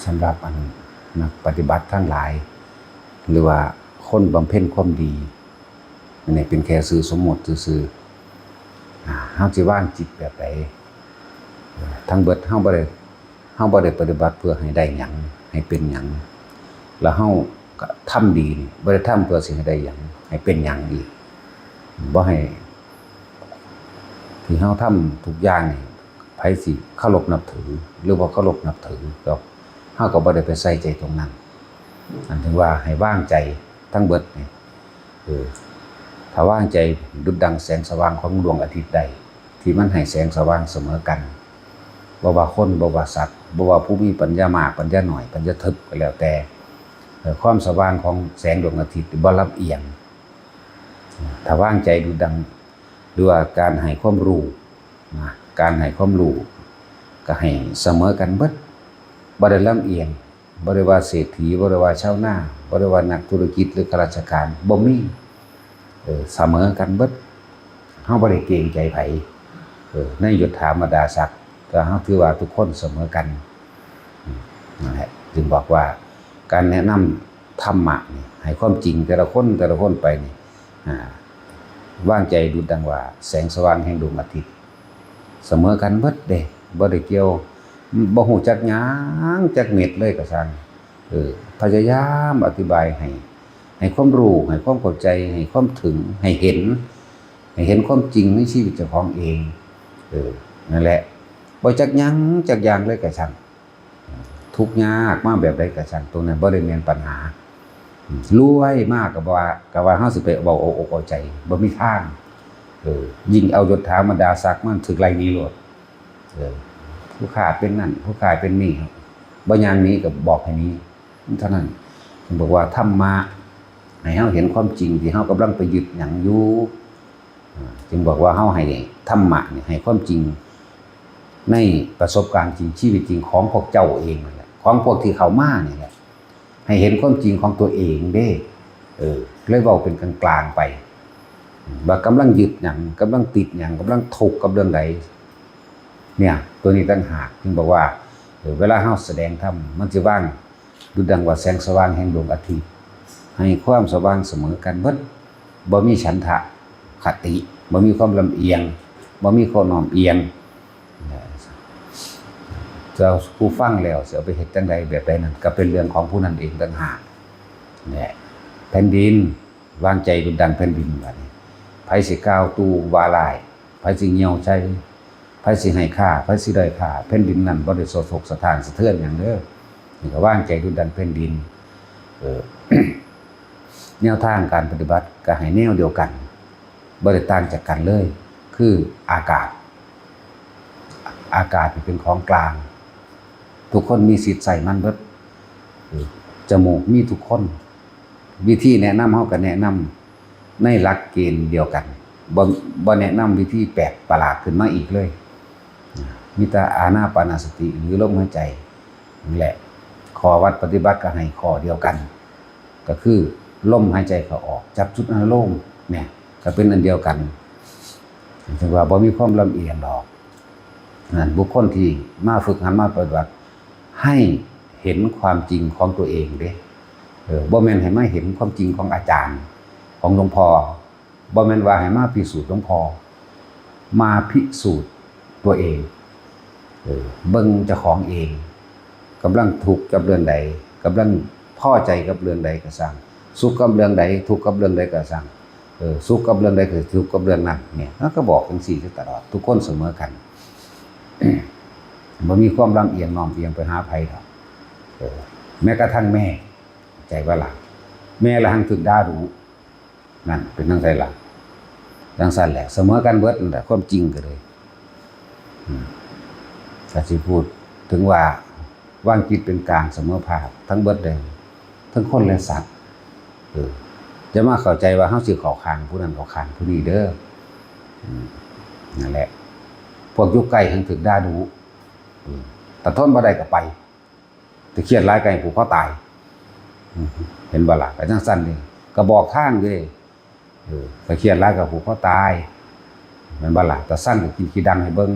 สำหรับนักปฏิบัติทั้งหลายหรือว่าคนบำเพ็ญความดีอันนี้เป็นแค่สื่อสมมติซื่อเฮาสิวางจิตแบบใดทั้งเบิดเฮาบ่ได้ปฏิบัติเพื่อให้ได้หยังให้เป็นหยังแล้วเฮาก็ทำดีบ่ได้ทำเพื่อสิให้ได้หยังให้เป็นหยังอีกบ่ให้ที่เฮาทำทุกอย่างนี่ไผสิเคารพนับถือหรือบ่เคารพนับถือก็เฮาก็บ่ได้ไปใส่ใจตรงนั้นอันถึงว่าให้วางใจทั้งเบิดนี่ถ้าว่างใจดุจดังแสงสว่างของดวงอาทิตย์ใดที่มันให้แสงสว่างเสมอกันบ่ว่าคนบ่ว่าสัตว์บ่ว่าผู้มีปัญญามากปัญญาน้อยปัญญาทึบก็แล้วแต่ความสว่างของแสงดวงอาทิตย์บ่ลำเอียงถ้าว่างใจดุจดังหรือว่าการให้ความรู้การให้ความรู้ก็ให้เสมอกันเบิดบ่ได้ลำเอียงบ่ได้ว่าเศรษฐีบ่ได้ว่าชาวนาบ่ได้ว่านักธุรกิจหรือข้าราชการบ่มีเสมอกันเบิดเฮาบ่ได้เกรงใจไผในยศถาบรรดาศักดิ์ก็เฮาถือว่าทุกคนเสมอกันนั่นแหละจึงบอกว่าการแนะนำธรรมะนี่ให้ความจริงแต่ละคนไปนี่วางใจดุจดังว่าแสงสว่างแห่งดวงอาทิตย์เสมอกันเบิดเด้บ่ได้เกี่ยวบ่ฮู้จักหยังจักเม็ดเลยก็ซั่นพยายามอธิบายให้ความรู้ให้ความเข้าใจให้ความถึงให้เห็นความจริงในชีวิตเจ้าของเองนั่นแหละบ่จักหยังจักอย่างเลยก็ซั่นทุกข์ยากมาแบบใดก็ซั่นตรงนั้นบ่ได้แม่นปัญหารวยมากก็ว่าเฮาสิไปเว้าอกเอาใจบ่มีทางยิ่งเอายศถาบรรดาศักดิ์มันถึกไล่นี้โลดผู้ข้าเป็นนั่นผู้ข้าเป็นนี่บ่อย่างนี้ก็บอกให้นี้เท่านั้นบอกว่าธรรมะให้เฮาเห็นความจริงที่เฮากำลังไปยึดหยังอยู่จึงบอกว่าเฮาให้ธรรมะนี่ให้ความจริงในประสบการณ์จริงชีวิตจริงของพวกเจ้าเองนั่นแหละของพวกที่เข้ามานี่แหละให้เห็นความจริงของตัวเองเด้เลยเว้าเป็นกลางๆไปว่ากำลังยึดหยังกำลังติดหยังกำลังทุกข์กับเรื่องใดเนี่ยตัวนี้ต่างหากจึงบอกว่าเวลาเฮาแสดงธรรมมันสิว่างดุจดังว่าแสงสว่างแห่งดวงอาทิตย์ให้ความสว่างเสมอกันเบิดบ่มีฉันทะคติบ่มีความลำเอียงบ่มีข้อน้อมเอียงจะผู้ฟังแล้วสิเอาไปเฮ็ดจังไดแบบใดนั้นก็เป็นเรื่องของผู้นั้นเองต่างหากเนี่ยแผ่นดินวางใจดุจดังแผ่นดินบัดนี้ไผสิก้าวตู้วาลายไผสิเหี่ยวใจไผสิให้ค่าไผสิด้อยค่าแผ่นดินนั้นบ่ได้สะทกสะท้านสะเทือนหยังเด้อนี่ก็วางใจดุจดังแผ่นดินแนวทางการปฏิบัติก็ให้แนวเดียวกันบ่ได้ต่างจากกันเลยคืออากาศเป็นของกลางทุกคนมีสิทธิ์ใส่มันเบิดจมูกมีทุกคนวิธีแนะนำเฮาก็แนะนำในหลักเกณฑ์เดียวกันบ่แนะนำวิธีแปลกประหลาดขึ้นมาอีกเลยมีแต่อานาปานสติหรือลมหายใจนี่แหละข้อวัดปฏิบัติก็ให้ข้อเดียวกันก็คือลมหายใจเข้าออกจับจุดอารมณ์เนี่ยก็เป็นอันเดียวกันถึงว่าบ่มีความลำเอียงดอกนั่นบุคคลที่มาฝึกหัดมาปฏิบัติให้เห็นความจริงของตัวเองเด้บ่แม่นให้มาเห็นความจริงของอาจารย์ของหลวงพ่อบ่แม่นว่าให้มาพิสูจน์หลวงพ่อมาพิสูจน์ตัวเองเบิ่งเจ้าของเองกำลังทุกข์กับเรื่องใดกำลังพอใจกับเรื่องใดก็สร้างสุขกับเรื่องใดทุกข์กับเรื่องใดก็สร้างสุขกับเรื่องใดคือทุกข์กับเรื่องนั้นเนี่ยแล้วก็บอกจังซี่ตลอดทุกคนเสมอกันบ่มีความลำเอียงน้อมเอียงไปหาไผดอกแม้กระทั่งแม่ใจว่าล่ะแม่ละหังถึกด่ารู้นั่นเป็นจังไสล่ะจังซั่นแหละเสมอกันเบิดนั่นแหละความจริงก็เลยถ้าสิพูดถึงว่าวางจิตเป็นกลางเสมอภาคทั้งเบิดเลยทั้งคนและสัตว์จะมาเข้าใจว่าเฮาสิเข้าข้างผู้นั้นเข้าข้างผู้นี้เด้อนั่นแหละพวกอยู่ใกล้หังถึกด่าดูแต่ทนบ่ได้ก็ไปแต่เครียดหลายก็ให้ผูกคอตายเห็นบ่ล่ะก็จังซั่นนี่ก็บอกทางเด้แต่เครียดหลายก็ผูกคอตายแม่นบ่ล่ะแต่ซั่นก็กินขี้ดังให้เบิ่ง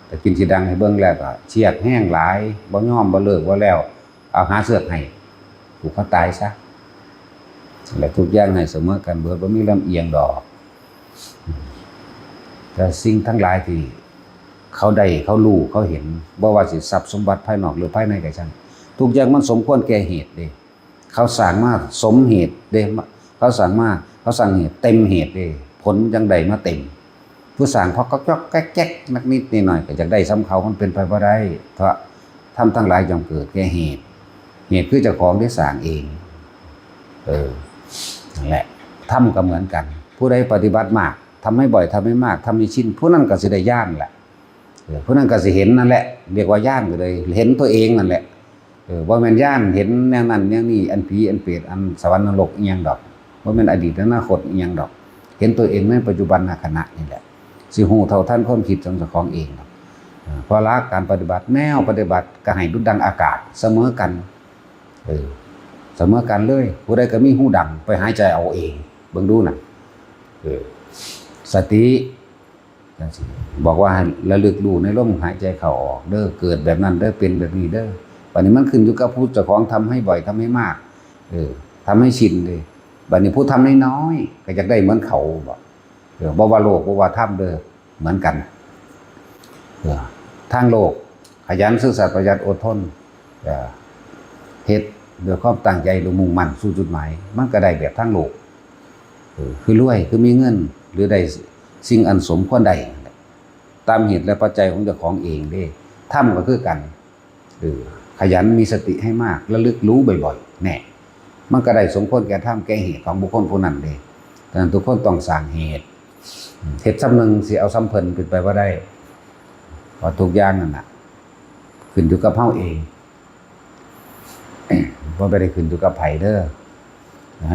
แต่กินขี้ดังให้เบิ่งแล้วก็เครียดแห้งหลายบ่ยอมบ่เลิกบ่แล้ว เอาหาเสือกให้ผูกเขาตายซะและทุกอย่างให้เสมอกันเบิดบ่มีลำเอียงดอกแต่สิ่งทั้งหลายที่เขาได้เขารู้เขาเห็นบ่ว่าสิทรัพย์สมบัติภายนอกหรือภายในก็ช่างทุกอย่างมันสมควรแก่เหตุเด้เขาสร้างมาสมเหตุเด้เขาสร้างเหตุเต็มเหตุเด้ผลจังไดมาเต็มผู้สร้างพอก็จ๊อกแก๊กๆนักนิดหน่อยก็อยากได้ซ้ำเขามันเป็นไปบ่ได้เพราะทำทั้งหลายย่อมเกิดแก่เหตุคือเจ้าของได้สร้างเองนั่นแหละทำก็เหมือนกันผู้ใดปฏิบัติมากทำให้บ่อยทำให้มากทำให้ชินผู้นั้นก็สิได้ย่านแหละผู้นั้นก็สิเห็นนั่นแหละเรียกว่าย่านก็เลยเห็นตัวเองนั่นแหละว่าแม่นย่านเห็นแนวนั้นแนวนี้อันผีอันเปรตอันสวรรค์นรกอีหยังดอกว่าแม่นอดีตอนาคตอีหยังดอกเห็นตัวเองในปัจจุบันขณะนี่แหละสิฮู้เท่าทันความคิดของเจ้าของเองเพราะละการปฏิบัติแนวปฏิบัติก็ให้ดุจดังอากาศเสมอกันเสมอกันเลยผู้ใดก็มีหูดังไปหายใจเอาเองเบิ่งดูน่ะสติบอกว่าให้ระลึกรู้ในลมหายใจเข้าออกเด้อเกิดแบบนั้นเด้อเป็นแบบนี้เด้อบัดนี้มันขึ้นอยู่กับผู้เจ้าของทำให้บ่อยทำให้มากทำให้ชินเลยบัดนี้ผู้ทำน้อยๆก็อยากได้เหมือนเขาบ่ว่าโลกบ่ว่าธรรมเด้อเหมือนกันทางโลกขยันซื่อสัตย์ประหยัดอดทนเฮ็ดด้วยความตั้งใจหรือมุ่งมั่นสู่จุดหมายมันก็ได้แบบทางโลกคือรวยคือมีเงินหรือได้สิ่งอันสมควรได้ตามเหตุและปัจจัยของเจ้าของเองเด้ธรรมก็คือกันขยันมีสติให้มากระลึกรู้บ่อยๆแน่มันก็ได้สมควรแก่ธรรมแก่เหตุของบุคคลผู้นั้นเด้ดังนั้นทุกคนต้องสร้างเหตุเฮ็ดซ้ำนึงสิเอาซ้ำเพิ่นขึ้นไปบ่ได้เพราะทุกอย่างนั่นน่ะขึ้นอยู่กับเฮาเองบ่ได้ขึ้นอยู่กับไผเด้อ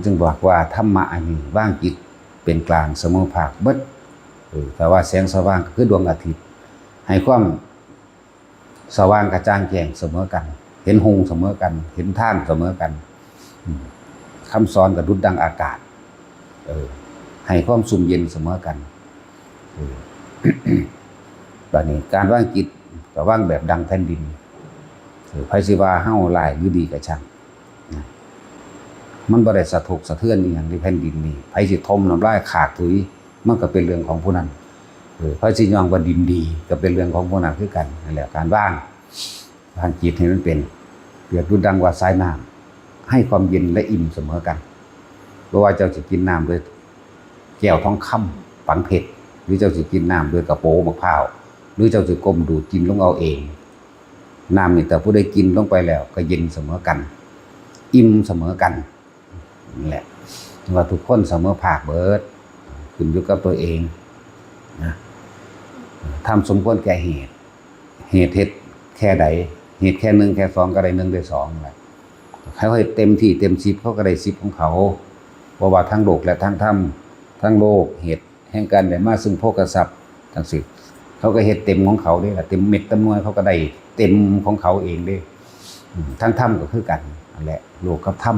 จึงบอกว่าธรรมะอันนี้ว่างจิตเป็นกลางเสมอภาคเบิดแต่ว่าแสงสว่างก็คือดวงอาทิตย์ให้ความสว่างกระจ่างแจ้งเสมอกันเห็นหงเสมอกันเห็นทางเสมอกันคำสอนกับดุจดังอากาศให้ความสุ่มเย็นเสมอกันบัดนี้การว่างจิตก็ว่างแบบดังแผ่นดินไผสิว่าเฮาหลายหรือดีก็ช่างมันบ่ได้สะทกสะเทือนอีหยังในแผ่นดินนี้ไผสิทมน้ำลายขาดถุยมันก็เป็นเรื่องของผู้นั้นไผสิยองว่าดินดีก็เป็นเรื่องของผู้นั้นคือกันนั่นแหละการว่างจิตให้มันเป็นเปรียบดุจดังว่าสายน้ำให้ความเย็นและอิ่มเสมอกันบ่ว่าเจ้าสิกินน้ำด้วยแก้วทองคำปังเพชรหรือเจ้าสิกินน้ำด้วยกระโปงมะพร้าวหรือเจ้าสิก้มดูดกินลงเอาเองน้ำนี่แต่ผู้ใดกินลงไปแล้วก็เย็นเสมอกันอิ่มเสมอกันนั่นแหละว่าทุกคนเสมอภาคเบิดขึ้นอยู่กับตัวเองนะทำสมควรแก่เหตุเฮ็ดแค่ใดเหตุแค่หนึ่งแค่สองก็ได้หนึ่งได้สองแหละเขาให้เต็มที่เต็ม10เขาก็ได้10ของเขาเพราะว่าทั้งโลกและทั้งธรรมทั้งโลกเหตุแห่งการได้มาซึ่งโภคทรัพย์ทั้ง10เขาก็เฮ็ดเต็มของเขาได้ละเต็มเม็ดเต็มหน่วยเขาก็ได้เต็มของเขาเองได้ทั้งธรรมก็คือกันนั่นแหละโลกกับธรรม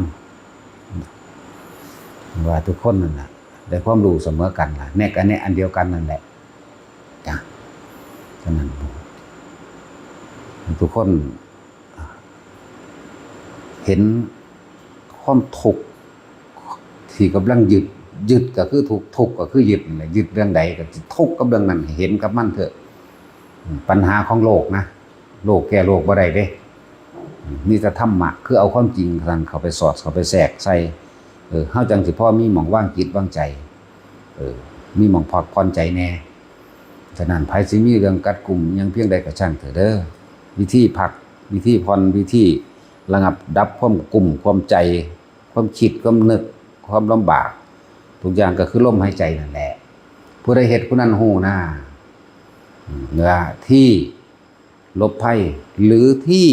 ว่าทุกคนนั่นน่ะได้ความรู้เสมอกันล่ะแน่กันอันเดียวกันนั่นแหละจ้ะฉะนั้นทุกคนเห็นความทุกข์ที่กำลังยึดก็คือทุกข์ก็คือยึดนั่นแหละยึดเรื่องใดก็ทุกข์กับเรื่องนั้นเห็นกับมันเถอะปัญหาของโลกนะโลกแก้โลกบ่ได้เด้นี่จะธรรมะคือเอาความจริงท่านเข้าไปสอดเข้าไปแทรกใส่เฮาจังสิพ่อมีหม่องว่างจิตว่างใจมีหม่องพักผ่อนใจแน่ฉะนั้นไผสิมีเรื่องกัดกลุ่มยังเพียงใดก็ช่างเถิดเด้อวิธีพักวิธีผ่อนวิธีระงับดับความกลุ่มความใจความคิดความนึกความลำบากทุกอย่างก็คือลมหายใจนั่นแหละผู้ใดเฮ็ดผู้นั้นฮู้หน้าที่ลบภัยหรือที่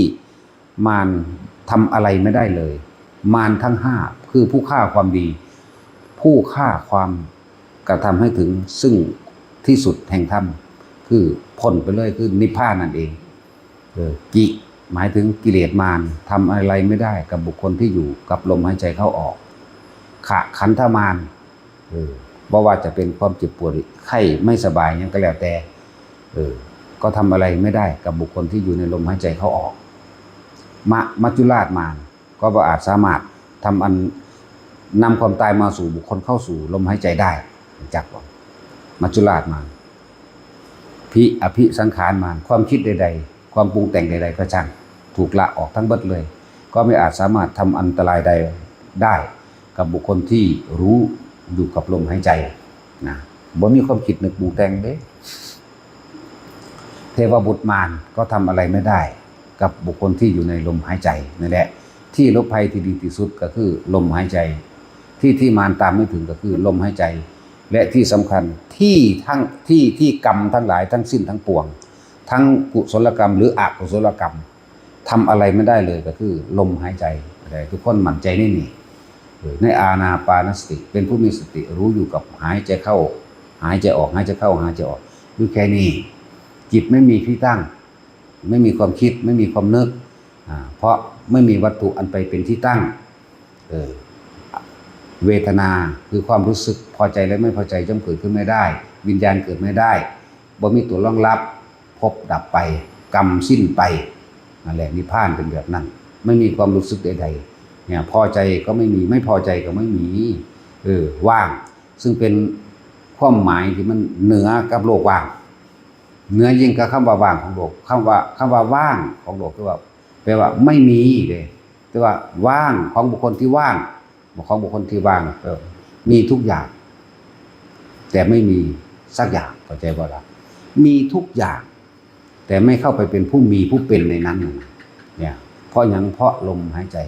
มารทำอะไรไม่ได้เลยมารทั้ง5คือผู้ฆ่าความดีผู้ฆ่าความกระทำให้ถึงซึ่งที่สุดแห่งธรรมคือพ้นไปเลยคือนิพพานนั่นเองกิหมายถึงกิเลสมารทำอะไรไม่ได้กับบุคคลที่อยู่กับลมหายใจเข้าออกขะขันธมารบ่ว่าจะเป็นความเจ็บปวดไข้ไม่สบายยังก็แล้วแต่ก็ทำอะไรไม่ได้กับบุคคลที่อยู่ในลมหายใจเข้าออก มัจจุราชมารก็บ่อาจสามารถทำอันนำความตายมาสู่บุคคลเข้าสู่ลมหายใจได้จักบ่มัจจุราชมารอภิสังขารมารความคิดใดๆความปรุงแต่งใดๆก็ช่างถูกละออกทั้งเบิดเลยก็ไม่อาจสามารถทำอันตรายใดได้กับบุคคลที่รู้อยู่กับลมหายใจนะบ่มีความคิดนึกปรุงแต่งเด้เทวบุตรมารก็ทำอะไรไม่ได้กับบุคคลที่อยู่ในลมหายใจนั่นแหละที่ลบภัยที่ดีที่สุดก็คือลมหายใจที่มารตามไม่ถึงก็คือลมหายใจและที่สำคัญที่กรรมทั้งหลายทั้งสิ้นทั้งปวงทั้งกุศลกรรมหรืออกุศลกรรมทำอะไรไม่ได้เลยก็คือลมหายใจทุกคนหมั่นใจนี่ในอานาปานสติเป็นผู้มีสติรู้อยู่กับหายใจเข้าหายใจออกหายใจเข้าหายใจออกอยู่แค่นี้จิตไม่มีที่ตั้งไม่มีความคิดไม่มีความนึกเพราะไม่มีวัตถุอันไปเป็นที่ตั้งเวทนาคือความรู้สึกพอใจและไม่พอใจย่อมเกิดขึ้นไม่ได้วิญญาณเกิดไม่ได้บ่มีตัวรองรับพบดับไปกรรมสิ้นไปนั่นแหละนิพพานเป็นแบบนั้นไม่มีความรู้สึกใดๆเนี่ยพอใจก็ไม่มีไม่พอใจก็ไม่มีว่างซึ่งเป็นความหมายที่มันเหนือกับโลกว่างเหนือยิ่งกับคำว่าว่างของโลกคำว่าว่างของโลกคือว่าแปลว่าไม่มีเลยแต่ว่าว่างของบุคคลที่ว่างของบุคคลที่ว่างมีทุกอย่างแต่ไม่มีสักอย่างเข้าใจบ่ล่ะมีทุกอย่างแต่ไม่เข้าไปเป็นผู้มีผู้เป็นในนั้นเนี่ยเพราะหยังเพราะลมหายใจ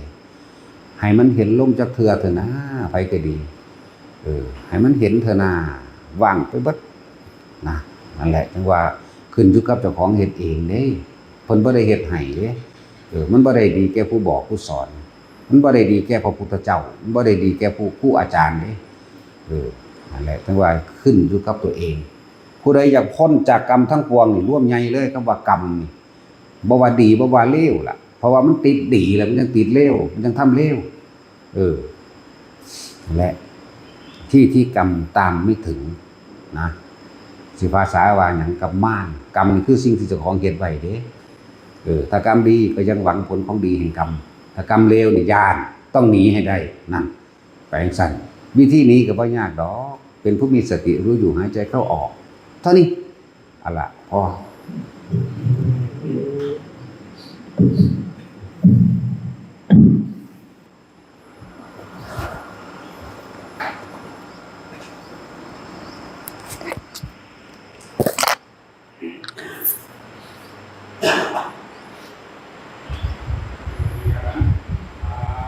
ให้มันเห็นลมจักเทื่อเถอะนะไปก็ดีให้มันเห็นเถอะนะว่างไปเบิดนะนั่นแหละจังว่าขึ้นอยู่กับเจ้าของเฮ็ดเองเด้เพิ่นบ่ได้เฮ็ดให้เด้มันบ่ได้ดีแก่ผู้บอกผู้สอนมันบ่ได้ดีแก่พระพุทธเจ้ามันบ่ได้ดีแก่ผู้อาจารย์เด้นั่นแหละจังว่าขึ้นอยู่กับตัวเองผู้ใดอยากพ้นจากกรรมทั้งปวงนี่ร่วมใหญ่เลยคำว่ากรรมนี่บ่ว่าดีบ่ว่าเลวล่ะเพราะว่ามันติดดีแล้วมันยังติดเลวมันยังทำเลวนั่นแหละที่กรรมตามไม่ถึงนะสิภาษาว่าหยังกับม่านกรรมนี่คือสิ่งที่เจ้าของเฮ็ดไว้เด้ถ้ากรรมดีก็ยังหวังผลของดีแห่งกรรมถ้ากรรมเลวนี่ญาณต้องหนีให้ได้นั่นไปจังซั่นวิธีนี้ก็บ่ยากดอกเป็นผู้มีสติรู้อยู่หายใจเข้าออกเท่านี้เอาล่ะพอ